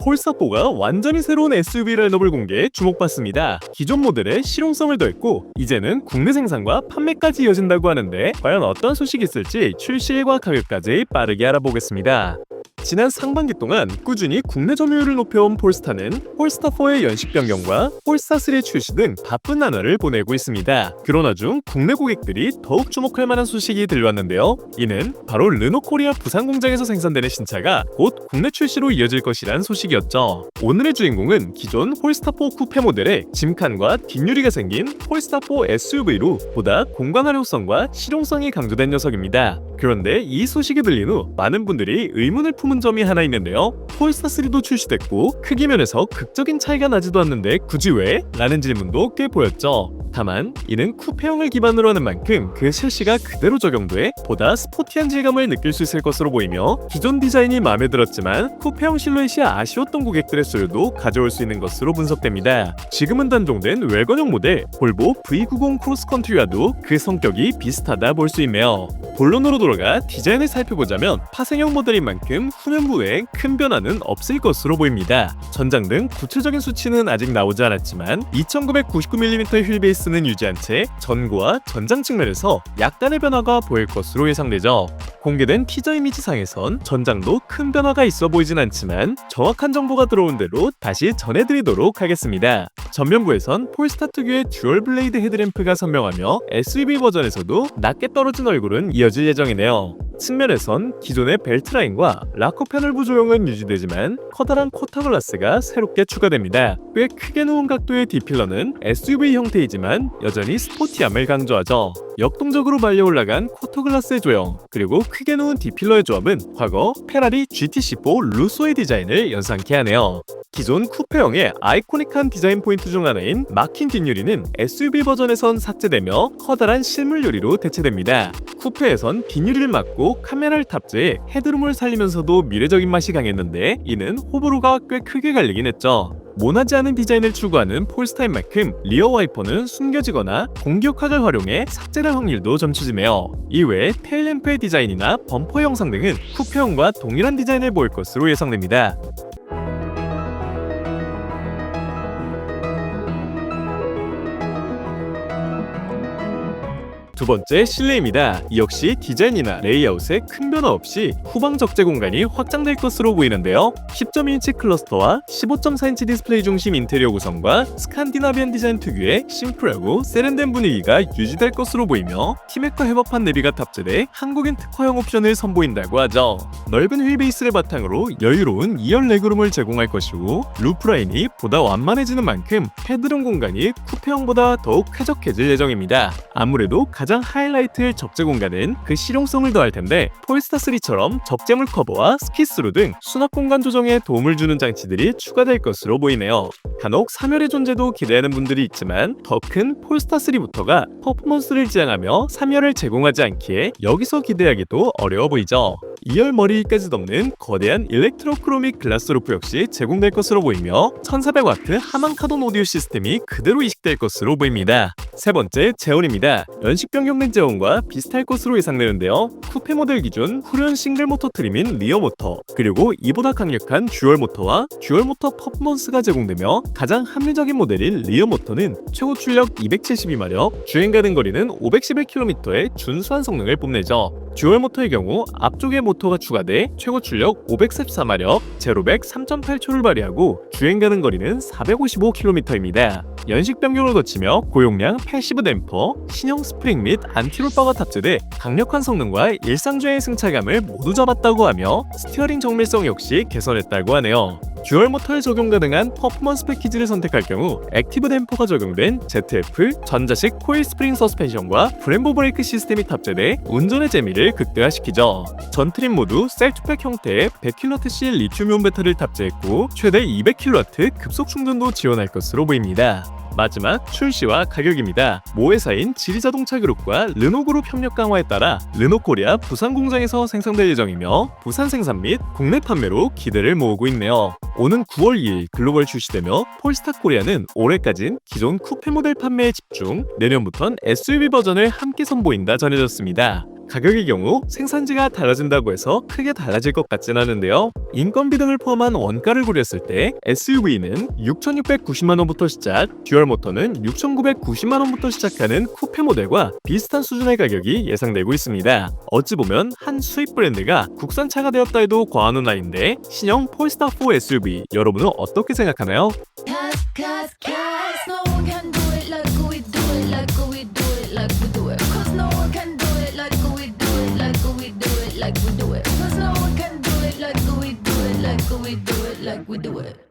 폴스타4가 완전히 새로운 SUV 라인업을 공개해 주목받습니다. 기존 모델에 실용성을 더했고 이제는 국내 생산과 판매까지 이어진다고 하는데 과연 어떤 소식이 있을지 출시일과 가격까지 빠르게 알아보겠습니다. 지난 상반기 동안 꾸준히 국내 점유율을 높여온 폴스타는 폴스타4의 연식 변경과 폴스타3 출시 등 바쁜 나날을 보내고 있습니다. 그러나 중 국내 고객들이 더욱 주목할 만한 소식이 들려왔는데요. 이는 바로 르노코리아 부산 공장에서 생산되는 신차가 곧 국내 출시로 이어질 것이란 소식이었죠. 오늘의 주인공은 기존 폴스타4 쿠페 모델에 짐칸과 뒷유리가 생긴 폴스타4 SUV로 보다 공간 활용성과 실용성이 강조된 녀석입니다. 그런데 이 소식이 들린 후 많은 분들이 의문을 품은 점이 하나 있는데요. 폴스타3도 출시됐고 크기 면에서 극적인 차이가 나지도 않는데 굳이 왜? 라는 질문도 꽤 보였죠. 다만 이는 쿠페형을 기반으로 하는 만큼 그 실시가 그대로 적용돼 보다 스포티한 질감을 느낄 수 있을 것으로 보이며 기존 디자인이 마음에 들었지만 쿠페형 실루엣이 아쉬웠던 고객들의 수요도 가져올 수 있는 것으로 분석됩니다. 지금은 단종된 외관형 모델 볼보 V90 크로스컨트리와도 그 성격이 비슷하다 볼 수 있네요. 본론으로 돌아가 디자인을 살펴보자면 파생형 모델인 만큼 후면부에 큰 변화는 없을 것으로 보입니다. 전장 등 구체적인 수치는 아직 나오지 않았지만 2999mm 휠 베이스는 유지한 채 전고와 전장 측면에서 약간의 변화가 보일 것으로 예상되죠. 공개된 티저 이미지상에선 전장도 큰 변화가 있어 보이진 않지만 정확한 정보가 들어온 대로 다시 전해드리도록 하겠습니다. 전면부에선 폴스타 특유의 듀얼 블레이드 헤드램프가 선명하며 SUV 버전에서도 낮게 떨어진 얼굴은 이어질 예정이네요. 측면에선 기존의 벨트라인과 락커 패널부 조형은 유지되지만 커다란 코타 글라스가 새롭게 추가됩니다. 꽤 크게 누운 각도의 D필러는 SUV 형태이지만 여전히 스포티함을 강조하죠. 역동적으로 말려 올라간 코터 글라스의 조형, 그리고 크게 누운 D필러의 조합은 과거 페라리 GTC4 루소의 디자인을 연상케 하네요. 기존 쿠페형의 아이코닉한 디자인 포인트 중 하나인 막힌 뒷유리는 SUV 버전에선 삭제되며 커다란 실물 유리로 대체됩니다. 쿠페에선 뒷유리를 막고 카메라를 탑재해 헤드룸을 살리면서도 미래적인 맛이 강했는데 이는 호불호가 꽤 크게 갈리긴 했죠. 모나지 않은 디자인을 추구하는 폴스타인 만큼 리어 와이퍼는 숨겨지거나 공기역학을 활용해 삭제될 확률도 점치지매요. 이외에 테일램프의 디자인이나 범퍼 형상 등은 쿠페형과 동일한 디자인을 보일 것으로 예상됩니다. 두 번째, 실내입니다. 역시 디자인이나 레이아웃에 큰 변화 없이 후방 적재 공간이 확장될 것으로 보이는데요. 10.2인치 클러스터와 15.4인치 디스플레이 중심 인테리어 구성과 스칸디나비안 디자인 특유의 심플하고 세련된 분위기가 유지될 것으로 보이며 티맥과 협업한 내비가 탑재돼 한국인 특화형 옵션을 선보인다고 하죠. 넓은 휠베이스를 바탕으로 여유로운 2열 레그룸을 제공할 것이고 루프라인이 보다 완만해지는 만큼 헤드룸 공간이 쿠페형보다 더욱 쾌적해질 예정입니다. 아무래도 가장 하이라이트일 적재 공간은 그 실용성을 더할 텐데 폴스타3처럼 적재물 커버와 스키스루 등 수납 공간 조정에 도움을 주는 장치들이 추가될 것으로 보이네요. 간혹 3열의 존재도 기대하는 분들이 있지만 더 큰 폴스타3부터가 퍼포먼스를 지향하며 3열을 제공하지 않기에 여기서 기대하기도 어려워 보이죠. 2열 머리까지 덮는 거대한 일렉트로크로믹 글라스 루프 역시 제공될 것으로 보이며 1400W 하만 카돈 오디오 시스템이 그대로 이식될 것으로 보입니다. 세 번째, 제온입니다. 연식 변경된 제온과 비슷할 것으로 예상되는데요. 쿠페 모델 기준 후륜 싱글 모터 트림인 리어 모터, 그리고 이보다 강력한 듀얼 모터와 듀얼 모터 퍼포먼스가 제공되며 가장 합리적인 모델인 리어 모터는 최고 출력 272마력, 주행 가능 거리는 511km의 준수한 성능을 뽐내죠. 듀얼 모터의 경우 앞쪽에 모터가 추가돼 최고 출력 514마력, 제로백 3.8초를 발휘하고 주행 가능 거리는 455km입니다. 연식 변경을 거치며 고용량 80V 댐퍼, 신형 스프링 및 안티롤바가 탑재돼 강력한 성능과 일상주행의 승차감을 모두 잡았다고 하며 스티어링 정밀성 역시 개선했다고 하네요. 듀얼 모터에 적용 가능한 퍼포먼스 패키지를 선택할 경우 액티브 댐퍼가 적용된 ZF, 전자식 코일 스프링 서스펜션과 브렘보 브레이크 시스템이 탑재돼 운전의 재미를 극대화시키죠. 전 트림 모두 셀투팩 형태의 100kWh 리튬이온 배터리를 탑재했고 최대 200kW 급속 충전도 지원할 것으로 보입니다. 마지막, 출시와 가격입니다. 모 회사인 지리자동차 그룹과 르노그룹 협력 강화에 따라 르노코리아 부산 공장에서 생산될 예정이며 부산 생산 및 국내 판매로 기대를 모으고 있네요. 오는 9월 2일 글로벌 출시되며 폴스타 코리아는 올해까진 기존 쿠페 모델 판매에 집중, 내년부턴 SUV 버전을 함께 선보인다 전해졌습니다. 가격의 경우 생산지가 달라진다고 해서 크게 달라질 것 같진 않은데요. 인건비 등을 포함한 원가를 고렸을 때 SUV는 6,690만 원부터 시작, 듀얼 모터는 6,990만 원부터 시작하는 쿠페 모델과 비슷한 수준의 가격이 예상되고 있습니다. 어찌 보면 한 수입 브랜드가 국산차가 되었다 해도 과언은 아닌데 신형 폴스타 4 SUV 여러분은 어떻게 생각하나요? Cause no one can do it like we do it, like we do it, like we do it. Cause no one can do it like we do it, like we do it, like we do it. Cause no one can do it like we do it, like we do it, like we do it.